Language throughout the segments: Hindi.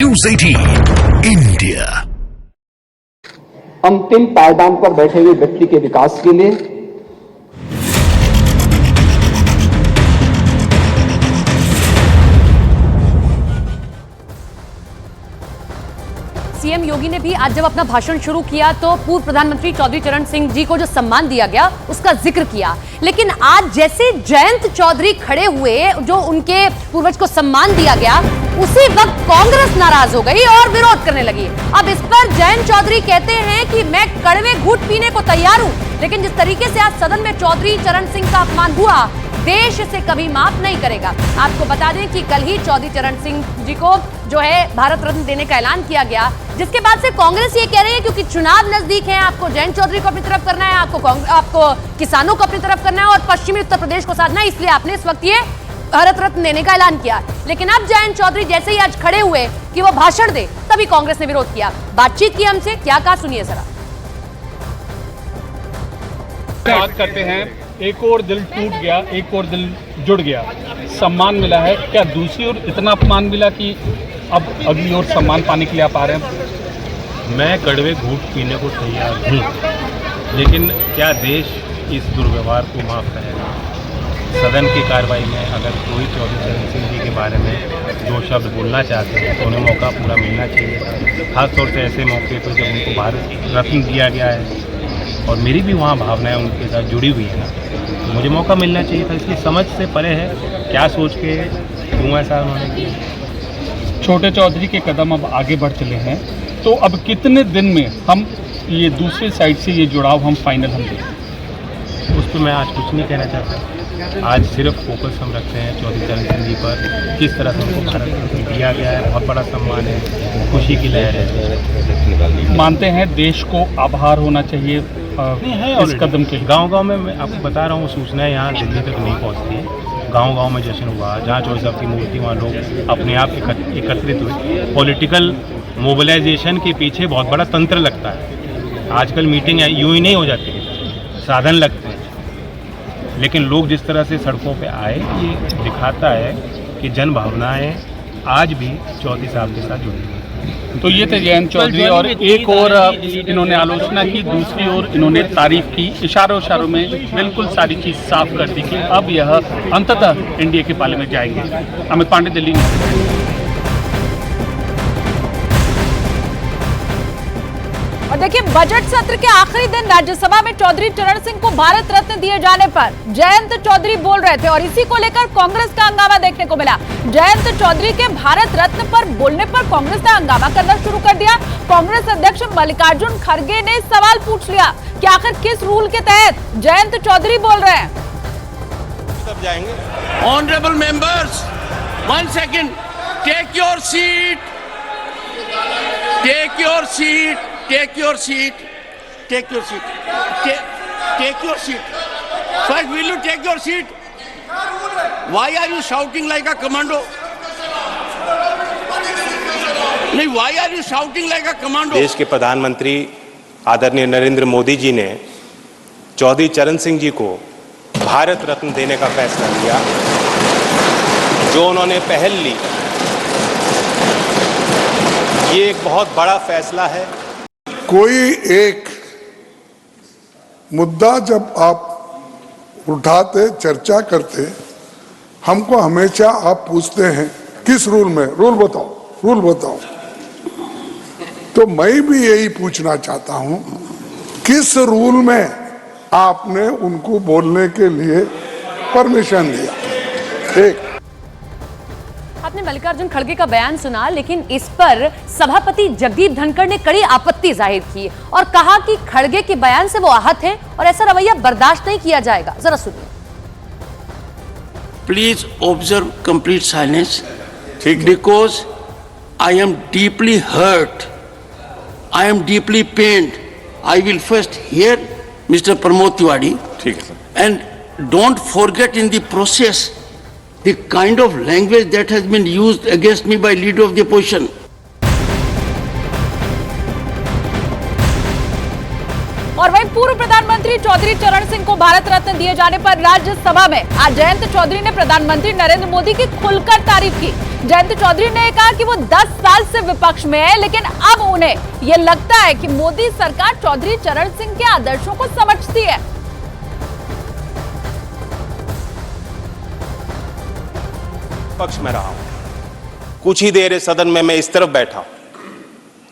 News 18 India. अंतिम पायदान पर बैठे हुए व्यक्ति के विकास के लिए सीएम योगी ने भी आज जब अपना भाषण शुरू किया तो पूर्व प्रधानमंत्री चौधरी चरण सिंह जी को जो सम्मान दिया गया उसका जिक्र किया। लेकिन आज जैसे जयंत चौधरी खड़े हुए, जो उनके पूर्वज को सम्मान दिया गया, उसी वक्त कांग्रेस नाराज हो गई और विरोध करने लगी। अब इस पर जयंत चौधरी कहते हैं कि मैं कड़वे घूंट पीने को तैयार हूं, लेकिन जिस तरीके से आज सदन में चौधरी चरण सिंह का अपमान हुआ, देश इसे कभी माफ नहीं करेगा। आपको बता दें कि कल ही चौधरी चरण सिंह जी को जो है भारत रत्न देने का ऐलान किया गया, जिसके बाद से कांग्रेस ये कह रही है क्योंकि चुनाव नजदीक है, आपको जयंत चौधरी को अपनी तरफ करना है, आपको किसानों को अपनी तरफ करना है और पश्चिमी उत्तर प्रदेश को साधना है, इसलिए आपने इस वक्त ये भारत रत्न देने का ऐलान किया। लेकिन अब जयंत चौधरी जैसे ही आज खड़े हुए कि वो भाषण दे, तभी कांग्रेस ने विरोध किया। बातचीत की हमसे, क्या कहा सुनिए जरा। बात करते हैं, एक और दिल टूट गया, एक और दिल जुड़ गया। सम्मान मिला है, क्या दूसरी ओर इतना अपमान मिला कि अब अगली ओर सम्मान पाने के लिए आप आ रहे हैं? मैं कड़वे घूंट पीने को तैयार हूँ, लेकिन क्या देश इस दुर्व्यवहार को माफ़ करेगा? सदन की कार्रवाई में अगर कोई चौधरी चरण सिंह जी के बारे में दो शब्द बोलना चाहते हैं तो उन्हें मौका पूरा मिलना चाहिए। खासतौर से ऐसे मौके पर जब उनको भारत रत्न दिया गया है और मेरी भी वहाँ भावनाएं उनके साथ जुड़ी हुई है ना, तो मुझे मौका मिलना चाहिए था। इसलिए समझ से परे है क्या सोच के क्यों ऐसा उन्होंने किया। छोटे चौधरी के कदम अब आगे बढ़ चले हैं, तो अब कितने दिन में हम ये दूसरी साइड से ये जुड़ाव हम फाइनल हम दें? उस पर मैं आज कुछ नहीं कहना चाहता। आज सिर्फ फोकस हम रखते हैं चौधरी चरण सिंह जी पर, किस तरह से उनको भारत रत्न दिया गया है, बहुत बड़ा सम्मान है, खुशी की लहर है। मानते हैं देश को आभार होना चाहिए इस कदम के। गांव-गांव में मैं आपको बता रहा हूँ, सूचनाएं यहाँ दिल्ली तक नहीं पहुँचती है। गांव-गांव में जश्न हुआ, जहाँ चौधरी साहब की मूर्ति वहाँ लोग अपने आप एकत्रित हुए। पॉलिटिकल मोबिलाइजेशन के पीछे बहुत बड़ा तंत्र लगता है। आजकल मीटिंग यूँ ही नहीं हो जाती है, साधन लगते हैं। लेकिन लोग जिस तरह से सड़कों पे आए, ये दिखाता है कि जन भावनाएं आज भी चौधरी साहब के साथ जुड़ी हुई हैं। तो ये थे जयंत चौधरी, और एक और इन्होंने आलोचना की, दूसरी ओर इन्होंने तारीफ की। इशारों में बिल्कुल सारी चीज़ साफ कर दी कि अब यह अंततः एनडीए के पाले में जाएंगे। अमित पांडे, दिल्ली। और देखिए, बजट सत्र के आखिरी दिन राज्यसभा में चौधरी चरण सिंह को भारत रत्न दिए जाने पर जयंत चौधरी बोल रहे थे और इसी को लेकर कांग्रेस का हंगामा देखने को मिला। जयंत चौधरी के भारत रत्न पर बोलने पर कांग्रेस ने हंगामा करना शुरू कर दिया। कांग्रेस अध्यक्ष मल्लिकार्जुन खड़गे ने सवाल पूछ लिया कि आखिर किस रूल के तहत जयंत चौधरी बोल रहे हैं। तब जाएंगे। Honourable members, 1 second, take your seat, take your seat, take your seat, take your seat, take your seat. First, will you take your seat? Why are you shouting like a commando? नहीं, why are you shouting like a commando? देश के प्रधानमंत्री आदरणीय नरेंद्र मोदी जी ने चौधरी चरण सिंह जी को भारत रत्न देने का फैसला लिया, जो उन्होंने पहल ली। ये एक बहुत बड़ा फैसला है। कोई एक मुद्दा जब आप उठाते, चर्चा करते, हमको हमेशा आप पूछते हैं किस रूल में, रूल बताओ। तो मैं भी यही पूछना चाहता हूं, किस रूल में आपने उनको बोलने के लिए परमिशन दिया? एक आपने मल्लिकार्जुन खड़गे का बयान सुना, लेकिन इस पर सभापति जगदीप धनखड़ ने कड़ी आपत्ति जाहिर की और कहा कि खड़गे के बयान से वो आहत हैं और ऐसा रवैया बर्दाश्त नहीं किया जाएगा। जरा सुनिए। Please observe complete silence, because I am deeply hurt, I am deeply pained. I will first hear mister Pramod Tiwari, ठीक है sir, and don't forget in the process the kind of language that has been used against me by leader of the opposition. और वही पूर्व प्रधानमंत्री चौधरी चरण सिंह को भारत रत्न दिए जाने पर राज्यसभा में आज जयंत चौधरी ने प्रधानमंत्री नरेंद्र मोदी की खुलकर तारीफ की। जयंत चौधरी ने कहा कि वो 10 साल से विपक्ष में है, लेकिन अब उन्हें ये लगता है कि मोदी सरकार चौधरी चरण सिंह के आदर्शों को समझती है। पक्ष में रहा हूं, कुछ ही देर इस सदन में मैं इस तरफ बैठा हूं,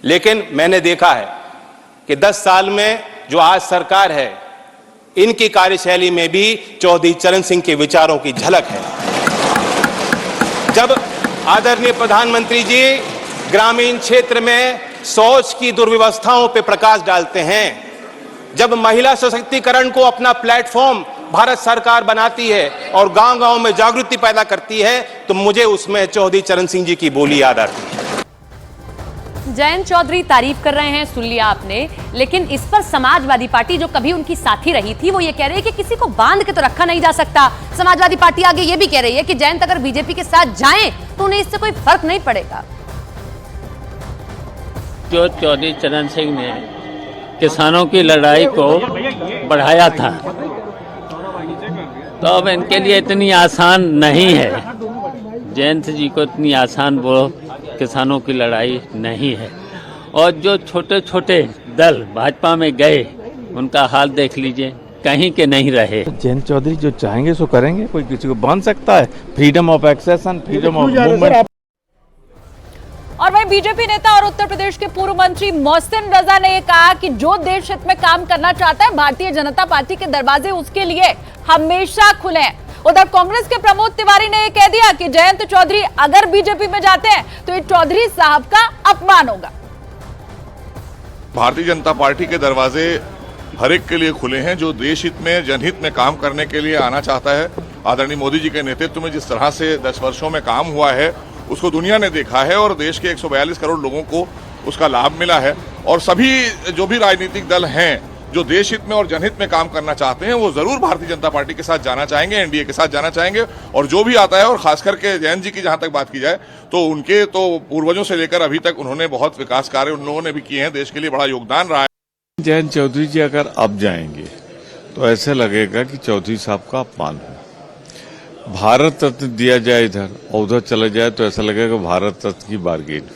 लेकिन मैंने देखा है कि 10 साल में जो आज सरकार है, इनकी कार्यशैली में भी चौधरी चरण सिंह के विचारों की झलक है। जब आदरणीय प्रधानमंत्री जी ग्रामीण क्षेत्र में शौच की दुर्व्यवस्थाओं पर प्रकाश डालते हैं, जब महिला सशक्तिकरण को अपना प्लेटफॉर्म भारत सरकार बनाती है और गांव-गांव में जागृति पैदा करती है, तो मुझे उसमें चौधरी चरण सिंह जी की बोली याद आती है। जयंत चौधरी तारीफ कर रहे हैं, सुन लिया आपने, लेकिन इस पर समाजवादी पार्टी जो कभी उनकी साथी रही थी वो ये कह रही है कि किसी को बांध के तो रखा नहीं जा सकता। समाजवादी पार्टी आगे ये भी कह रही है कि जयंत अगर बीजेपी के साथ जाएं तो उन्हें इससे कोई फर्क नहीं पड़ेगा। जो चौधरी चरण सिंह ने किसानों की लड़ाई को बढ़ाया था, तो अब इनके लिए इतनी आसान नहीं है। जयंत जी को इतनी आसान वो किसानों की लड़ाई नहीं है। और जो छोटे छोटे दल भाजपा में गए, उनका हाल देख लीजिए, कहीं के नहीं रहे। जयंत चौधरी जो चाहेंगे सो करेंगे, कोई किसी को बांध सकता है? Freedom of expression, freedom of movement. और वहीं बीजेपी नेता और उत्तर प्रदेश के पूर्व मंत्री मोहसिन रजा ने कहा कि जो देश हित में काम करना चाहता है, भारतीय जनता पार्टी के दरवाजे उसके लिए हमेशा खुले हैं। उधर कांग्रेस के प्रमोद तिवारी ने यह कह दिया कि जयंत चौधरी अगर बीजेपी में जाते हैं तो ये चौधरी साहब का अपमान होगा। भारतीय जनता पार्टी के दरवाजे हर एक के लिए खुले हैं जो देश हित में, जनहित में काम करने के लिए आना चाहता है। आदरणीय मोदी जी के नेतृत्व में जिस तरह से 10 वर्षों में काम हुआ है, उसको दुनिया ने देखा है और देश के 142 करोड़ लोगों को उसका लाभ मिला है। और सभी जो भी राजनीतिक दल हैं जो देश हित में और जनहित में काम करना चाहते हैं, वो जरूर भारतीय जनता पार्टी के साथ जाना चाहेंगे, एनडीए के साथ जाना चाहेंगे। और जो भी आता है, और खास करके जयंत जी की जहां तक बात की जाए, तो उनके तो पूर्वजों से लेकर अभी तक उन्होंने बहुत विकास कार्य उन लोगों ने भी किए हैं, देश के लिए बड़ा योगदान रहा है। जयंत चौधरी जी अगर अब जाएंगे तो ऐसे लगेगा कि चौधरी साहब का अपमान है। भारत रत्न दिया जाए इधर और उधर चला जाए तो ऐसा लगेगा भारत रत्न की बारगेन।